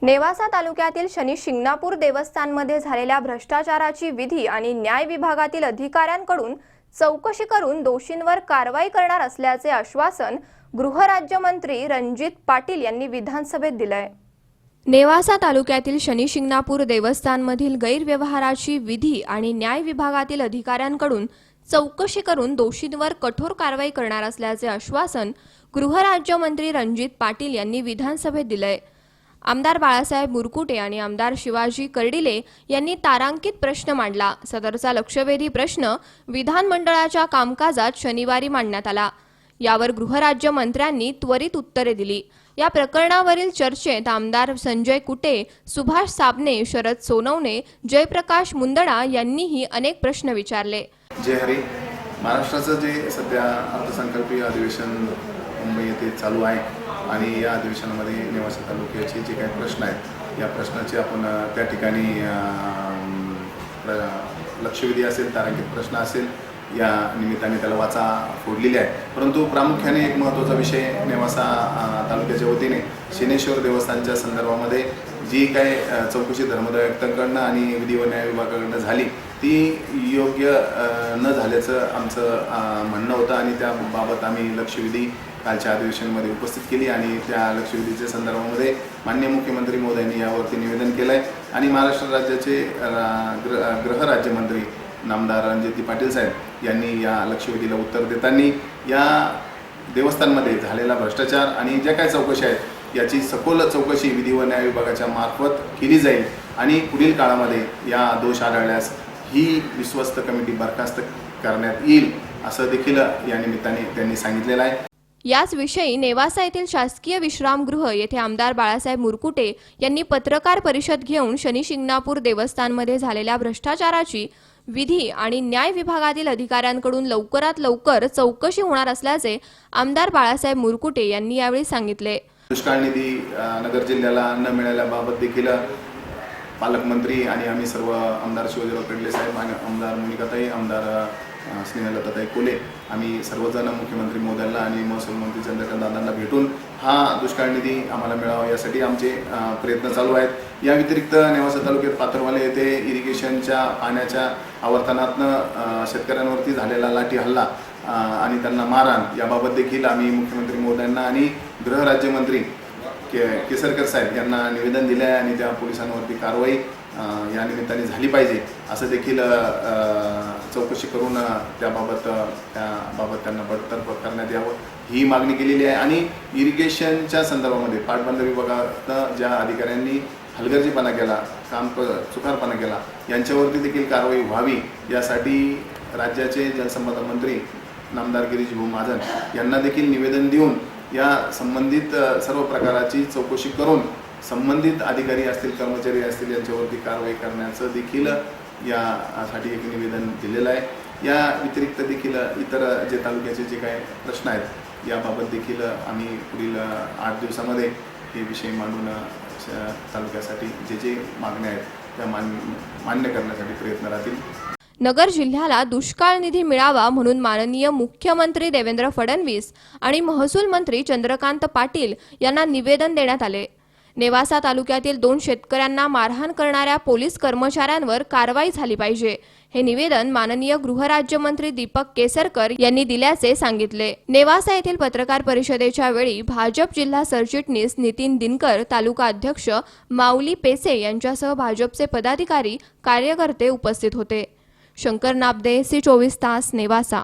नेवासा तालुक्यातील शनी शिंगणापूर देवस्थानमध्ये झालेल्या भ्रष्टाचाराची विधी आणि न्याय विभागातील अधिकाऱ्यांकडून चौकशी करून दोषींवर कारवाई करणार असल्याचे आश्वासन गृहराज्यमंत्री रणजित पाटील यांनी विधानसभेत दिले। नेवासा तालुक्यातील शनी शिंगणापूर देवस्थानमधील गैरव्यवहाराची विधी आणि न्याय विभागातील अधिकाऱ्यांकडून चौकशी करून दोषींवर कठोर कारवाई करणार असल्याचे आश्वासन गृहराज्यमंत्री रणजित पाटील यांनी विधानसभेत दिले। आमदार बाळासाहेब मुरकुटे आणि आमदार शिवाजी कर्डिले यांनी तारांकित प्रश्न मांडला। सदरचा लक्षवेधी प्रश्न विधानमंडळाच्या कामकाजात शनिवारी मांडण्यात आला। यावर गृहराज्यमंत्र्यांनी त्वरित उत्तरे दिली। या प्रकरणावरील चर्चेत आमदार संजय कुटे, सुभाष साबणे, शरद सोनवणे, जयप्रकाश मुंदडा यांनीही अनेक प्रश्न विचारले। जय हरी। महाराष्ट्राचं जे सध्या अर्थसंकल्पीय अधिवेशन मुंबई येथे चालू आहे आणि या अधिवेशनामध्ये नेवासा तालुक्याचे जे काही प्रश्न आहेत या प्रश्नाचे आपण त्या ठिकाणी लक्षवेधी असेल, तारांकित प्रश्न असेल, या निमित्ताने त्याला वाचा फोडलेली आहे। परंतु प्रामुख्याने एक महत्त्वाचा विषय नेवासा तालुक्याच्या वतीने शनेश्वर देवस्थानच्या संदर्भामध्ये जी काही चौकशी धर्मदायिकांकडनं आणि विधी व न्याय विभागाकडनं झाली ती योग्य न झाल्याचं आमचं म्हणणं होतं आणि त्याबाबत आम्ही लक्षवेधी कालच्या अधिवेशनामध्ये उपस्थित केली आणि त्या लक्षवेधीच्या संदर्भामध्ये माननीय मुख्यमंत्री महोदयांनी यावरती निवेदन केलं आहे आणि महाराष्ट्र राज्याचे गृहराज्यमंत्री नामदार रणजित पाटील साहेब यांनी या लक्षवेधीला उत्तर देताना या देवस्थानमध्ये झालेला भ्रष्टाचार आणि ज्या काही चौकशी आहेत याची सखोल चौकशी विधी व न्याय विभागाच्या मार्फत केली जाईल आणि पुढील काळामध्ये या दोष आढळल्यास ही विश्वस्त कमिटी बरखास्त करण्यात येईल असं देखील या निमित्ताने त्यांनी सांगितलेलं आहे। याच विषयी नेवासा येथील शासकीय विश्रामगृह येथे आमदार बाळासाहेब मुरकुटे यांनी पत्रकार परिषद घेऊन शनी शिंगणापूर देवस्थानमध्ये झालेल्या भ्रष्टाचाराची विधी आणि न्याय विभागातील अधिकाऱ्यांकडून लवकरात लवकर चौकशी होणार असल्याचे आमदार बाळासाहेब मुरकुटे यांनी यावेळी सांगितले। दुष्काळ निधी नगर जिल्ह्याला न मिळाल्याबाबत देखील पालकमंत्री आणि आम्ही सर्व आमदार शिवाजीराव कर्डिले साहेब आणि आमदार मोनिकाताई, आमदार स्नेहलताताई कोले आम्ही सर्वजण मुख्यमंत्री महोदयांना आणि महसूल मंत्री चंद्रकांत दादांना भेटून हा दुष्काळ निधी आम्हाला मिळावा यासाठी आमचे प्रयत्न चालू आहेत। या व्यतिरिक्त नेवासा तालुक्यात पाथरवाले येथे इरिगेशनच्या पाण्याच्या आवर्तनातनं शेतकऱ्यांवरती झालेला लाठी हल्ला आणि त्यांना मारहाण याबाबत देखील आम्ही मुख्यमंत्री महोदयांना आणि गृहराज्यमंत्री केसरकर साहेब यांना निवेदन दिले आहे आणि त्या पोलिसांवरती कारवाई या निमित्ताने झाली पाहिजे असं देखील चौकशी करून त्याबाबत त्यांना बडतर्फ करण्यात यावं ही मागणी केलेली आहे। आणि इरिगेशनच्या संदर्भामध्ये पाटबंधारे विभागात ज्या अधिकाऱ्यांनी हलगर्जीपणा केला, चुकारपणा केला यांच्यावरती देखील कारवाई व्हावी यासाठी राज्याचे जलसंपदा मंत्री नामदार गिरीश भाऊ महाजन यांना देखील निवेदन देऊन या संबंधित सर्व प्रकाराची चौकशी करून संबंधित अधिकारी असतील, कर्मचारी असतील यांच्यावरती कारवाई करण्याचं देखील यासाठी एक निवेदन दिलेलं आहे। या व्यतिरिक्त देखील इतर जे तालुक्याचे जे काही प्रश्न आहेत याबाबत देखील आम्ही पुढील 8 दिवसामध्ये हे विषय मांडून तालुक्यासाठी जे मागण्या आहेत त्या मान्य करण्यासाठी प्रयत्न राहतील। नगर जिल्ह्याला दुष्काळ निधी मिळावा म्हणून माननीय मुख्यमंत्री देवेंद्र फडणवीस आणि महसूल मंत्री चंद्रकांत पाटील यांना निवेदन देण्यात आले। नेवासा तालुक्यातील 2 शेतकऱ्यांना मारहाण करणाऱ्या पोलीस कर्मचाऱ्यांवर कारवाई झाली पाहिजे हे निवेदन माननीय गृहराज्यमंत्री दीपक केसरकर यांनी दिल्याचे सांगितले। नेवासा येथील पत्रकार परिषदेच्या वेळी भाजप जिल्हा सरचिटणीस नितीन दिनकर, तालुका अध्यक्ष माऊली पेसे यांच्यासह भाजपचे पदाधिकारी, कार्यकर्ते उपस्थित होते। शंकर नाबदे, सी 24 तास, नेवासा।